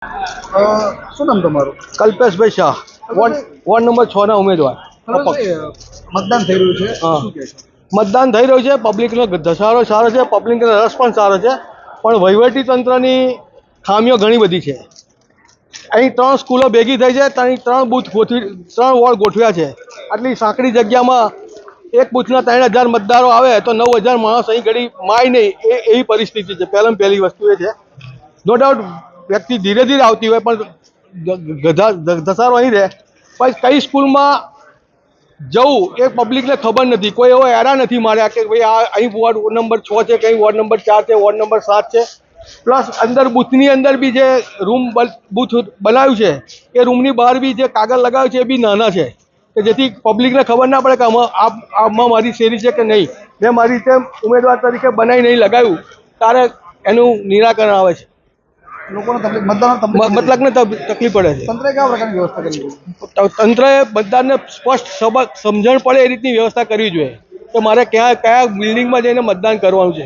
શું નામ તમારું? કલ્પેશભાઈ શાહ, વોર્ડ નંબર 6 ના ઉમેદવાર. મતદાન થઈ રહ્યું છે, હા, શું કહેશો? મતદાન થઈ રહ્યું છે. પબ્લિકનો ધસારો સારો છે, પબ્લિકનો રસ પણ સારો છે, પણ વહીવટી તંત્રની ખામીઓ ઘણી બધી છે. અહીં 3 સ્કૂલો ભેગી થઈ છે, ત્રણ બૂથ ગોઠવી, 3 વોર્ડ ગોઠવ્યા છે. આટલી સાંકડી જગ્યામાં એક બૂથના 3000 મતદારો આવે તો 9000 માણસ અહીં ઘડી માય નહીં, એવી પરિસ્થિતિ છે. પહેલી વસ્તુ એ છે, નો ડાઉટ વ્યક્તિ ધીરે ધીરે આવતી હોય પણ ધસારો અહીં રહે. પછી કઈ સ્કૂલમાં જવું એ પબ્લિકને ખબર નથી. કોઈ એવો એરા નથી માર્યા કે ભાઈ આ અહીં વોર્ડ નંબર 6 છે, કંઈ વોર્ડ નંબર 4 છે, વોર્ડ નંબર 7 છે. પ્લસ અંદર બૂથની અંદર બી જે બૂથ બનાવ્યું છે એ રૂમની બહાર બી જે કાગળ લગાવ્યું છે એ બી નાના છે, કે જેથી પબ્લિકને ખબર ના પડે કે આમાં મારી શેરી છે કે નહીં. મેં મારી રીતે ઉમેદવાર તરીકે બનાવી નહીં લગાવ્યું ત્યારે એનું નિરાકરણ આવે છે. લોકોને તકલીફ, મતદારોને તકલીફ પડે છે. તંત્રે કેવા પ્રકારની વ્યવસ્થા કરવી જોઈએ? તંત્રએ બધાને સ્પષ્ટ સમજણ પડે એ રીતની વ્યવસ્થા કરવી જોઈએ કે મારે કયા બિલ્ડિંગમાં જઈને મતદાન કરવાનું છે.